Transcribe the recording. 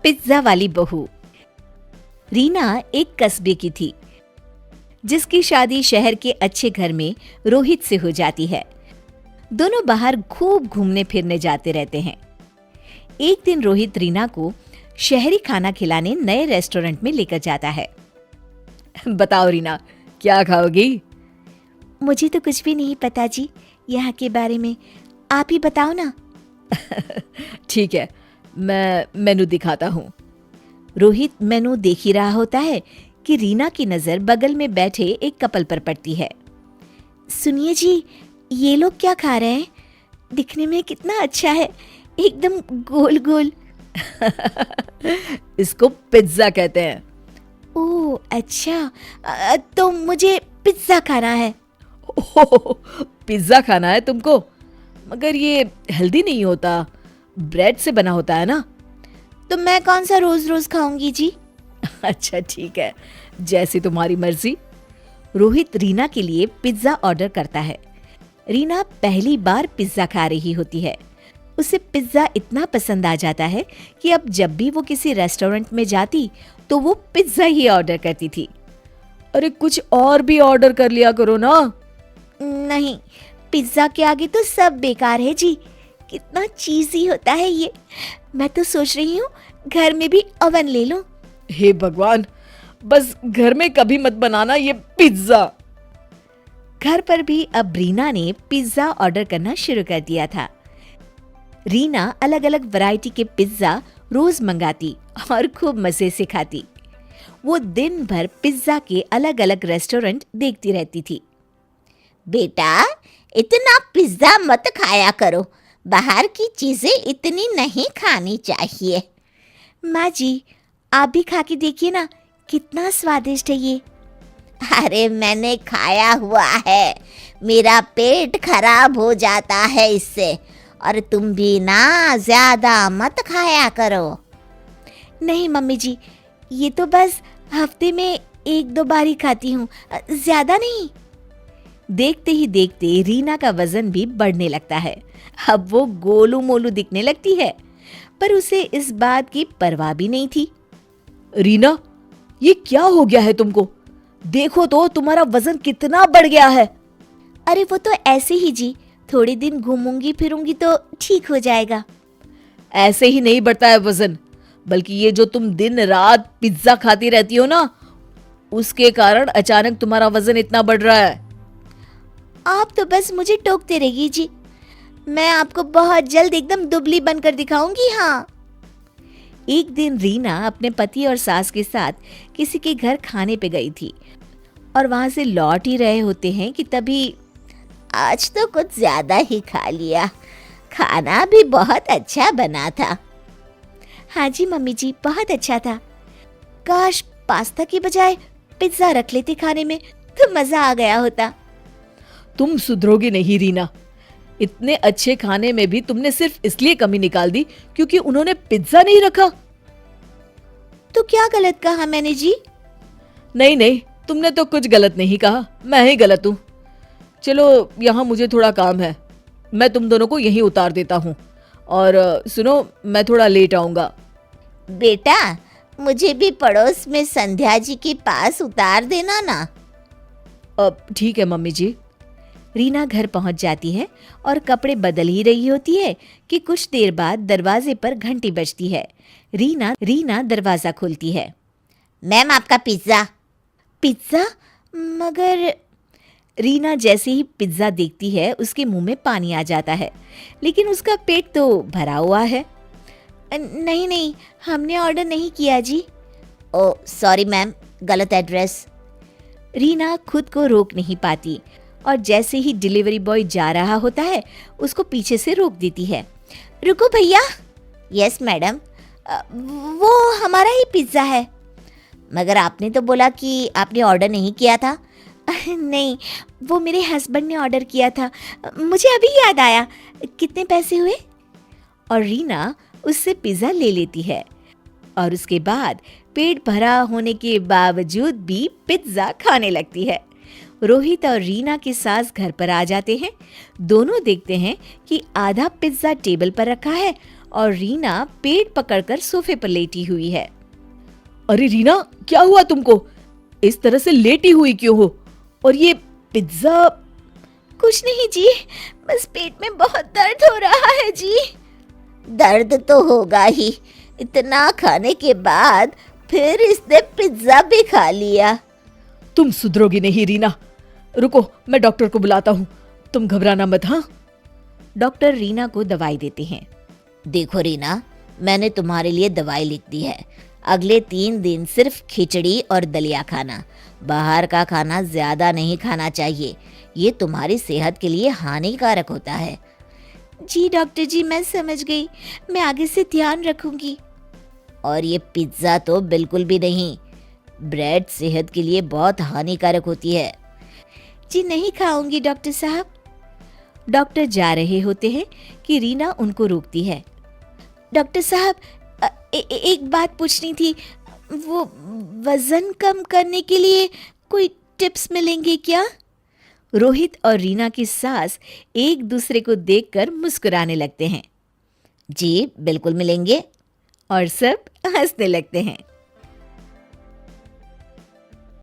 Pizza वाली बहू। रीना एक कस्बे की थी जिसकी शादी शहर के अच्छे घर में रोहित से हो जाती है। दोनों बाहर खूब घूमने फिरने जाते रहते हैं। एक दिन रोहित रीना को शहरी खाना खिलाने नए रेस्टोरेंट में लेकर जाता है। बताओ रीना, क्या खाओगी? मुझे तो कुछ भी नहीं पता जी, यहाँ के बारे में आप ही बताओ ना। ठीक है, मैं मेनू दिखाता हूँ। रोहित मेनू देख ही रहा होता है कि रीना की नजर बगल में बैठे एक कपल पर पड़ती है। सुनिए जी, ये लोग क्या खा रहे हैं? दिखने में कितना अच्छा है, एकदम गोल गोल। इसको पिज्जा कहते हैं। ओह अच्छा, तो मुझे पिज्जा खाना है। ओह, पिज्जा खाना है तुमको? मगर ये हेल्दी नहीं होता, ब्रेड से बना होता है ना। तो मैं कौन सा रोज रोज खाऊंगी जी। अच्छा ठीक है, जैसी तुम्हारी मर्जी। रोहित रीना के लिए पिज्जा ऑर्डर करता है। रीना पहली बार पिज्जा खा रही होती है। उसे पिज्जा इतना पसंद आ जाता है कि अब जब भी वो किसी रेस्टोरेंट में जाती तो वो पिज्जा ही ऑर्डर करती थी। अरे कुछ और भी ऑर्डर कर लिया करो ना। नहीं, पिज्जा के आगे तो सब बेकार है जी, कितना चीजी होता है ये। मैं तो सोच रही हूँ घर में भी ओवन ले लूं। हे भगवान, बस घर में कभी मत बनाना ये पिज्जा। घर पर भी अब रीना ने पिज्जा ऑर्डर करना शुरू कर दिया था। रीना अलग अलग वैरायटी के पिज्जा रोज मंगाती और खूब मजे से खाती। वो दिन भर पिज्जा के अलग अलग रेस्टोरेंट देखती रहती थी। बेटा, इतना पिज्जा मत खाया करो, बाहर की चीजें इतनी नहीं खानी चाहिए। माँ जी, आप भी खा के देखिए ना, कितना स्वादिष्ट है ये। अरे मैंने खाया हुआ है, मेरा पेट खराब हो जाता है इससे। और तुम भी ना ज्यादा मत खाया करो। नहीं मम्मी जी, ये तो बस हफ्ते में 1-2 बार ही खाती हूँ, ज्यादा नहीं। देखते ही देखते रीना का वजन भी बढ़ने लगता है। अब वो गोलू मोलू दिखने लगती है, पर उसे इस बात की परवाह भी नहीं थी। रीना, ये क्या हो गया है तुमको? देखो तो तुम्हारा वजन कितना बढ़ गया है। अरे वो तो ऐसे ही जी, थोड़े दिन घूमूंगी फिरूंगी तो ठीक हो जाएगा। ऐसे ही नहीं बढ़ता है वजन, बल्कि ये जो तुम दिन रात पिज्जा खाती रहती हो ना, उसके कारण अचानक तुम्हारा वजन इतना बढ़ रहा है। आप तो बस मुझे टोकते रहिए जी, मैं आपको बहुत जल्द एकदम दुबली बनकर दिखाऊंगी। हाँ। एक दिन रीना अपने पति और सास के साथ किसी के घर खाने पे गई थी और वहां से लौट ही रहे होते हैं कि तभी आज तो कुछ ज्यादा ही खा लिया, खाना भी बहुत अच्छा बना था। हाँ जी मम्मी जी, बहुत अच्छा था। काश पास्ता की बजाय पिज्जा रख लेते खाने में, तो मजा आ गया होता। तुम सुधरोगी नहीं रीना, इतने अच्छे खाने में भी तुमने सिर्फ इसलिए कमी निकाल दी क्योंकि उन्होंने पिज्जा नहीं रखा। तो क्या गलत कहा मैंने जी? नहीं नहीं, तुमने तो कुछ गलत नहीं कहा, मैं ही गलत हूँ। चलो, यहाँ मुझे थोड़ा काम है, मैं तुम दोनों को यहीं उतार देता हूँ। और सुनो, मैं थोड़ा लेट आऊंगा। बेटा, मुझे भी पड़ोस में संध्या जी के पास उतार देना ना। ठीक है मम्मी जी। रीना घर पहुंच जाती है और कपड़े बदल ही रही होती है कि कुछ देर बाद दरवाजे पर घंटी बजती है। रीना दरवाजा खोलती है। मैम, आपका पिज्जा। पिज्जा? मगर रीना जैसे ही पिज्जा देखती है उसके मुंह में पानी आ जाता है, लेकिन उसका पेट तो भरा हुआ है। नहीं नहीं, हमने ऑर्डर नहीं किया जी। ओ सॉरी मैम, गलत एड्रेस। रीना खुद को रोक नहीं पाती और जैसे ही डिलीवरी बॉय जा रहा होता है उसको पीछे से रोक देती है। रुको भैया। Yes madam. वो हमारा ही पिज्जा है। मगर आपने तो बोला कि आपने ऑर्डर नहीं किया था। नहीं, वो मेरे हस्बैंड ने ऑर्डर किया था, मुझे अभी याद आया। कितने पैसे हुए? और रीना उससे पिज्जा ले लेती है और उसके बाद पेट भरा होने के बावजूद भी पिज्जा खाने लगती है। रोहित और रीना की सास घर पर आ जाते हैं। दोनों देखते हैं कि आधा पिज्जा टेबल पर रखा है और रीना पेट पकड़कर सोफे पर लेटी हुई है। अरे रीना, क्या हुआ तुमको? इस तरह से लेटी हुई क्यों हो? और ये पिज्जा? कुछ नहीं जी, बस पेट में बहुत दर्द हो रहा है जी। दर्द तो होगा ही, इतना खाने के बाद फिर इसने पिज्जा भी खा लिया। तुम सुधरोगी नहीं रीना। रुको, मैं डॉक्टर को बुलाता हूँ, तुम घबराना मत। हाँ, डॉक्टर रीना को दवाई देते हैं। देखो रीना, मैंने तुम्हारे लिए दवाई लिख दी है। अगले 3 दिन सिर्फ खिचड़ी और दलिया खाना, बाहर का खाना ज्यादा नहीं खाना चाहिए, ये तुम्हारी सेहत के लिए हानिकारक होता है। जी डॉक्टर जी, मैं समझ गई, मैं आगे से ध्यान रखूंगी। और ये पिज्ज़ा तो बिल्कुल भी नहीं, ब्रेड सेहत के लिए बहुत हानिकारक होती है। जी नहीं खाऊंगी डॉक्टर साहब। डॉक्टर जा रहे होते हैं कि रीना उनको रोकती है। डॉक्टर साहब, एक बात पूछनी थी, वो वजन कम करने के लिए कोई टिप्स मिलेंगे क्या? रोहित और रीना की सास एक दूसरे को देखकर मुस्कुराने लगते हैं। जी बिल्कुल मिलेंगे। और सब हंसने लगते हैं।